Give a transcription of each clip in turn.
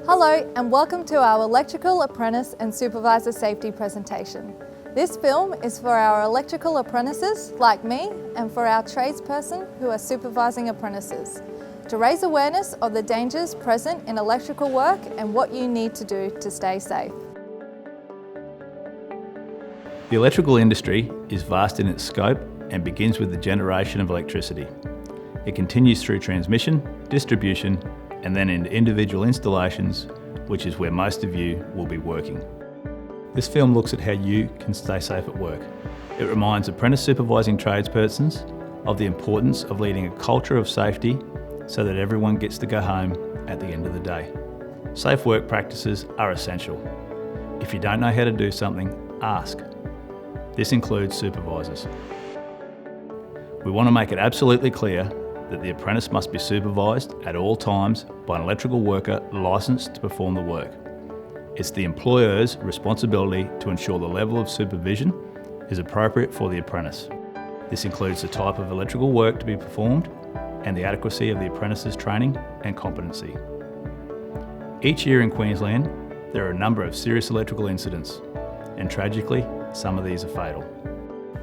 Hello and welcome to our Electrical Apprentice and Supervisor Safety presentation. This film is for our electrical apprentices like me and for our tradesperson who are supervising apprentices, to raise awareness of the dangers present in electrical work and what you need to do to stay safe. The electrical industry is vast in its scope and begins with the generation of electricity. It continues through transmission, distribution, and then into individual installations, which is where most of you will be working. This film looks at how you can stay safe at work. It reminds apprentice supervising tradespersons of the importance of leading a culture of safety so that everyone gets to go home at the end of the day. Safe work practices are essential. If you don't know how to do something, ask. This includes supervisors. We want to make it absolutely clear that the apprentice must be supervised at all times by an electrical worker licensed to perform the work. It's the employer's responsibility to ensure the level of supervision is appropriate for the apprentice. This includes the type of electrical work to be performed and the adequacy of the apprentice's training and competency. Each year in Queensland, there are a number of serious electrical incidents, and tragically, some of these are fatal.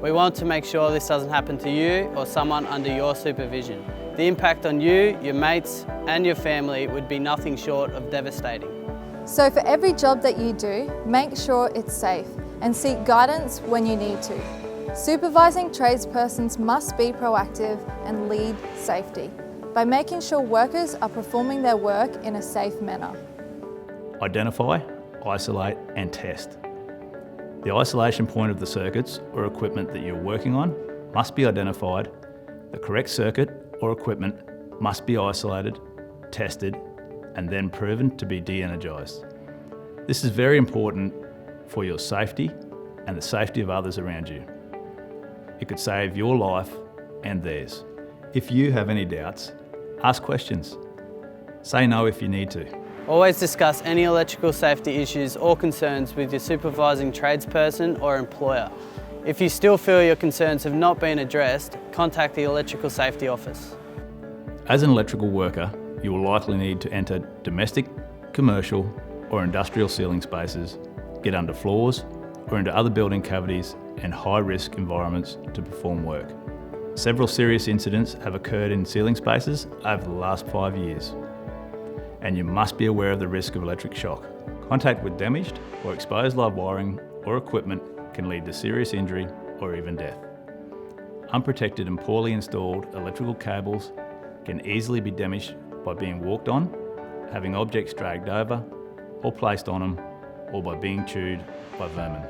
We want to make sure this doesn't happen to you or someone under your supervision. The impact on you, your mates and your family would be nothing short of devastating. So for every job that you do, make sure it's safe and seek guidance when you need to. Supervising tradespersons must be proactive and lead safety by making sure workers are performing their work in a safe manner. Identify, isolate and test. The isolation point of the circuits or equipment that you're working on must be identified. The correct circuit or equipment must be isolated, tested, and then proven to be de-energised. This is very important for your safety and the safety of others around you. It could save your life and theirs. If you have any doubts, ask questions. Say no if you need to. Always discuss any electrical safety issues or concerns with your supervising tradesperson or employer. If you still feel your concerns have not been addressed, contact the Electrical Safety Office. As an electrical worker, you will likely need to enter domestic, commercial or industrial ceiling spaces, get under floors or into other building cavities and high-risk environments to perform work. Several serious incidents have occurred in ceiling spaces over the last 5 years, and you must be aware of the risk of electric shock. Contact with damaged or exposed live wiring or equipment can lead to serious injury or even death. Unprotected and poorly installed electrical cables can easily be damaged by being walked on, having objects dragged over or placed on them, or by being chewed by vermin.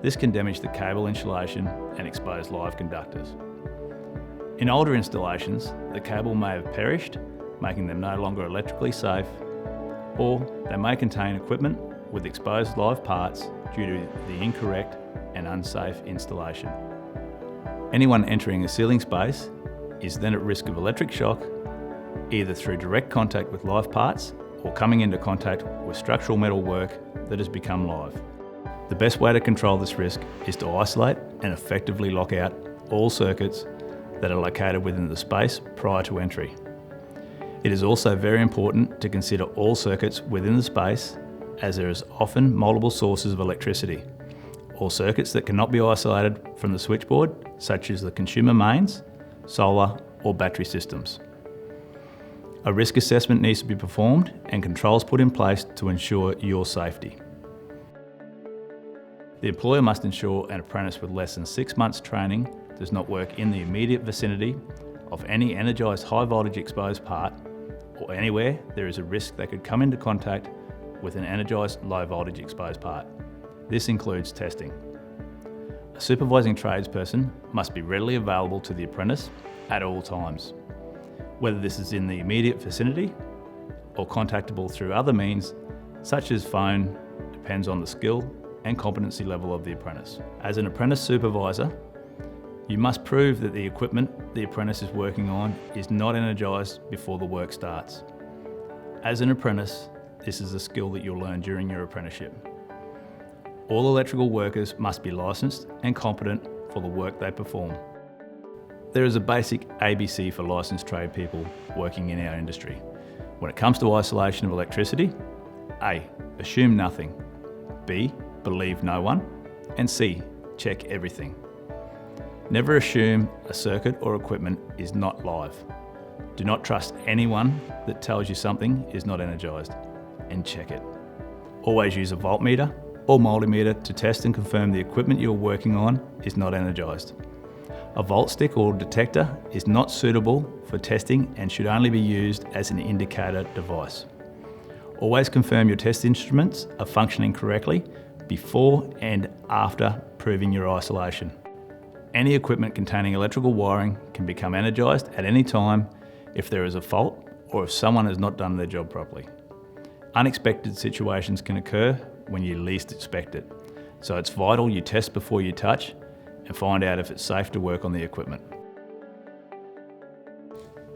This can damage the cable insulation and expose live conductors. In older installations, the cable may have perished, making them no longer electrically safe, or they may contain equipment with exposed live parts due to the incorrect and unsafe installation. Anyone entering a ceiling space is then at risk of electric shock, either through direct contact with live parts or coming into contact with structural metal work that has become live. The best way to control this risk is to isolate and effectively lock out all circuits that are located within the space prior to entry. It is also very important to consider all circuits within the space, as there is often multiple sources of electricity, or circuits that cannot be isolated from the switchboard, such as the consumer mains, solar or battery systems. A risk assessment needs to be performed and controls put in place to ensure your safety. The employer must ensure an apprentice with less than 6 months training does not work in the immediate vicinity of any energised high voltage exposed part, or anywhere there is a risk they could come into contact with an energised low voltage exposed part. This includes testing. A supervising tradesperson must be readily available to the apprentice at all times, whether this is in the immediate vicinity or contactable through other means such as phone, depends on the skill and competency level of the apprentice. As an apprentice supervisor, you must prove that the equipment the apprentice is working on is not energised before the work starts. As an apprentice, this is a skill that you'll learn during your apprenticeship. All electrical workers must be licensed and competent for the work they perform. There is a basic ABC for licensed trade people working in our industry. When it comes to isolation of electricity, A. Assume nothing. B. Believe no one. And C. Check everything. Never assume a circuit or equipment is not live. Do not trust anyone that tells you something is not energised, and check it. Always use a voltmeter or multimeter to test and confirm the equipment you are working on is not energised. A volt stick or detector is not suitable for testing and should only be used as an indicator device. Always confirm your test instruments are functioning correctly before and after proving your isolation. Any equipment containing electrical wiring can become energised at any time if there is a fault or if someone has not done their job properly. Unexpected situations can occur when you least expect it, so it's vital you test before you touch and find out if it's safe to work on the equipment.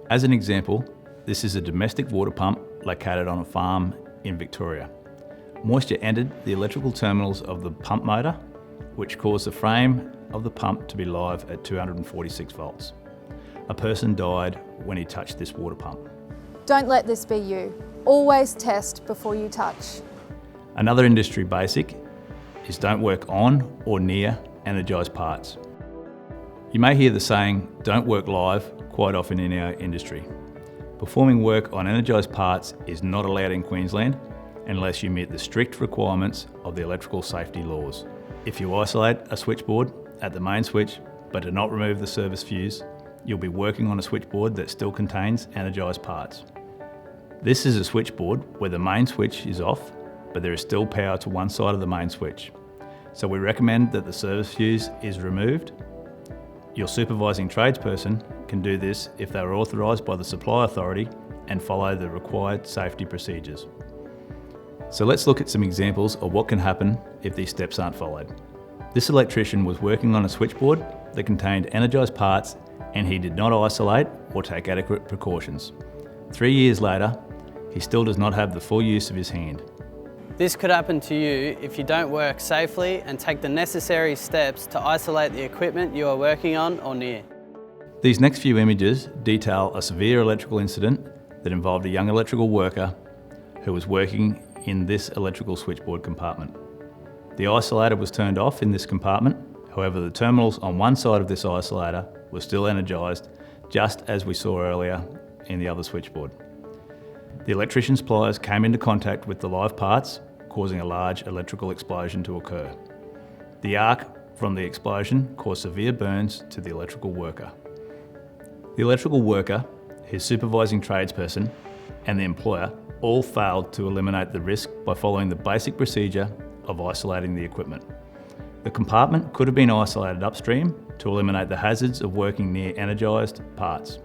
As an example, this is a domestic water pump located on a farm in Victoria. Moisture entered the electrical terminals of the pump motor, which caused the frame of the pump to be live at 246 volts. A person died when he touched this water pump. Don't let this be you. Always test before you touch. Another industry basic is don't work on or near energised parts. You may hear the saying, don't work live, quite often in our industry. Performing work on energised parts is not allowed in Queensland unless you meet the strict requirements of the electrical safety laws. If you isolate a switchboard at the main switch but do not remove the service fuse, you'll be working on a switchboard that still contains energised parts. This is a switchboard where the main switch is off, but there is still power to one side of the main switch. So we recommend that the service fuse is removed. Your supervising tradesperson can do this if they are authorised by the supply authority and follow the required safety procedures. So let's look at some examples of what can happen if these steps aren't followed. This electrician was working on a switchboard that contained energised parts and he did not isolate or take adequate precautions. 3 years later, he still does not have the full use of his hand. This could happen to you if you don't work safely and take the necessary steps to isolate the equipment you are working on or near. These next few images detail a severe electrical incident that involved a young electrical worker who was working in this electrical switchboard compartment. The isolator was turned off in this compartment, however the terminals on one side of this isolator were still energised, just as we saw earlier in the other switchboard. The electrician's pliers came into contact with the live parts, causing a large electrical explosion to occur. The arc from the explosion caused severe burns to the electrical worker. The electrical worker, his supervising tradesperson, and the employer all failed to eliminate the risk by following the basic procedure of isolating the equipment. The compartment could have been isolated upstream to eliminate the hazards of working near energised parts.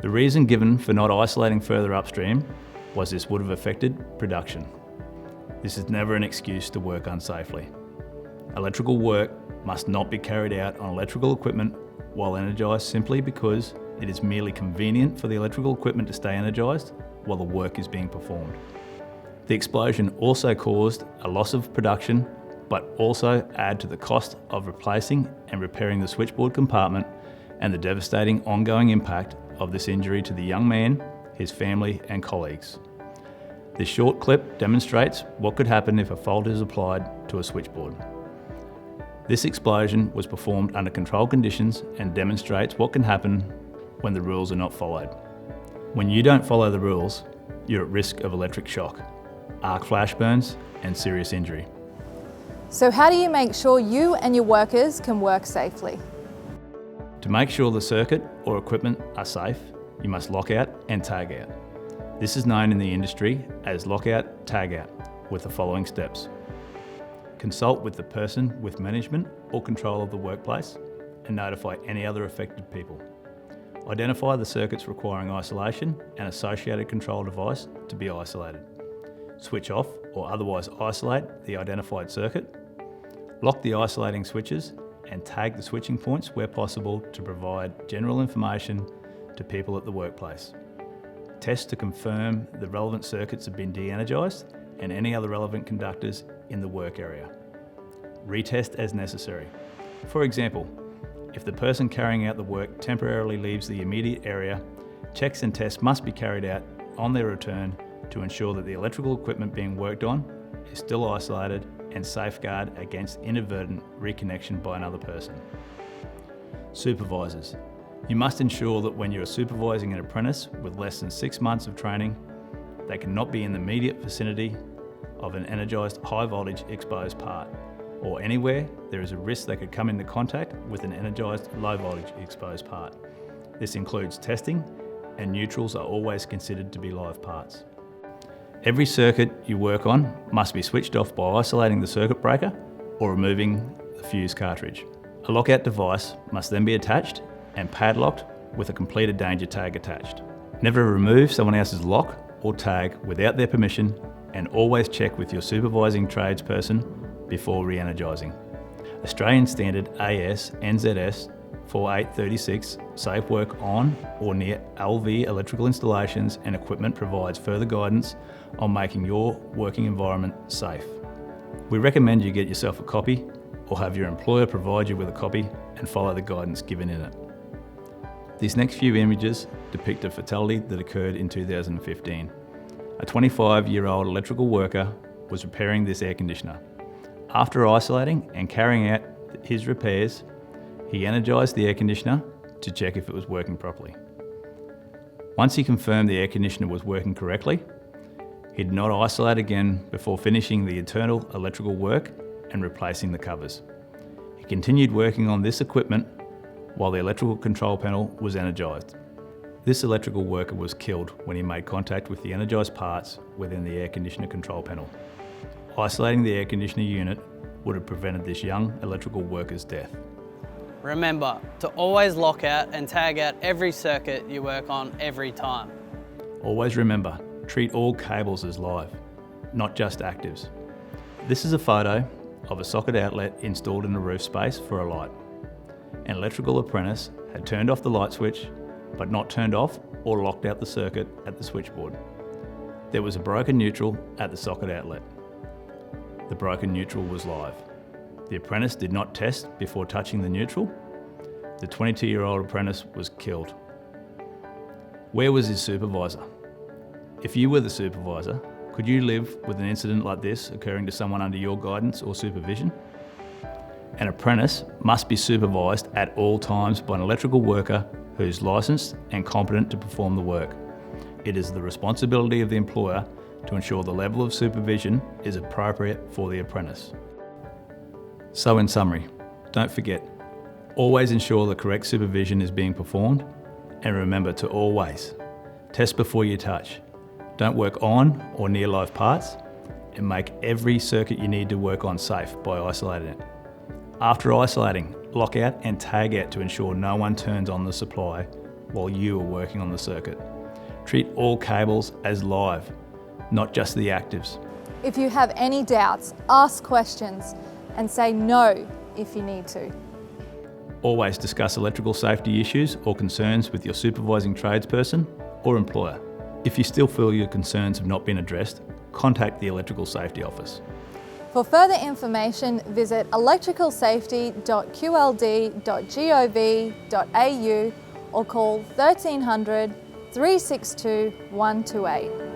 The reason given for not isolating further upstream was this would have affected production. This is never an excuse to work unsafely. Electrical work must not be carried out on electrical equipment while energised simply because it is merely convenient for the electrical equipment to stay energised while the work is being performed. The explosion also caused a loss of production, but also add to the cost of replacing and repairing the switchboard compartment and the devastating ongoing impact of this injury to the young man, his family and colleagues. This short clip demonstrates what could happen if a fault is applied to a switchboard. This explosion was performed under controlled conditions and demonstrates what can happen when the rules are not followed. When you don't follow the rules, you're at risk of electric shock, arc flash burns and serious injury. So how do you make sure you and your workers can work safely? To make sure the circuit or equipment are safe, you must lock out and tag out. This is known in the industry as Lockout Tagout with the following steps. Consult with the person with management or control of the workplace and notify any other affected people. Identify the circuits requiring isolation and associated control device to be isolated. Switch off or otherwise isolate the identified circuit. Lock the isolating switches and tag the switching points where possible to provide general information to people at the workplace. Test to confirm the relevant circuits have been de-energised and any other relevant conductors in the work area. Retest as necessary. For example, if the person carrying out the work temporarily leaves the immediate area, checks and tests must be carried out on their return to ensure that the electrical equipment being worked on is still isolated and safeguard against inadvertent reconnection by another person. Supervisors. You must ensure that when you are supervising an apprentice with less than 6 months of training, they cannot be in the immediate vicinity of an energised high voltage exposed part, or anywhere there is a risk they could come into contact with an energised low voltage exposed part. This includes testing, and neutrals are always considered to be live parts. Every circuit you work on must be switched off by isolating the circuit breaker or removing the fuse cartridge. A lockout device must then be attached and padlocked with a completed danger tag attached. Never remove someone else's lock or tag without their permission, and always check with your supervising tradesperson before re-energising. Australian Standard AS NZS 4836 Safe Work on or near LV electrical installations and equipment provides further guidance on making your working environment safe. We recommend you get yourself a copy or have your employer provide you with a copy and follow the guidance given in it. These next few images depict a fatality that occurred in 2015. A 25-year-old electrical worker was repairing this air conditioner. After isolating and carrying out his repairs, he energised the air conditioner to check if it was working properly. Once he confirmed the air conditioner was working correctly, he did not isolate again before finishing the internal electrical work and replacing the covers. He continued working on this equipment while the electrical control panel was energised. This electrical worker was killed when he made contact with the energised parts within the air conditioner control panel. Isolating the air conditioner unit would have prevented this young electrical worker's death. Remember to always lock out and tag out every circuit you work on every time. Always remember, treat all cables as live, not just actives. This is a photo of a socket outlet installed in a roof space for a light. An electrical apprentice had turned off the light switch, but not turned off or locked out the circuit at the switchboard. There was a broken neutral at the socket outlet. The broken neutral was live. The apprentice did not test before touching the neutral. The 22-year-old apprentice was killed. Where was his supervisor? If you were the supervisor, could you live with an incident like this occurring to someone under your guidance or supervision? An apprentice must be supervised at all times by an electrical worker who is licensed and competent to perform the work. It is the responsibility of the employer to ensure the level of supervision is appropriate for the apprentice. So in summary, don't forget, always ensure the correct supervision is being performed, and remember to always test before you touch. Don't work on or near live parts, and make every circuit you need to work on safe by isolating it. After isolating, lock out and tag out to ensure no one turns on the supply while you are working on the circuit. Treat all cables as live, not just the actives. If you have any doubts, ask questions and say no if you need to. Always discuss electrical safety issues or concerns with your supervising tradesperson or employer. If you still feel your concerns have not been addressed, contact the Electrical Safety Office. For further information, visit electricalsafety.qld.gov.au or call 1300 362 128.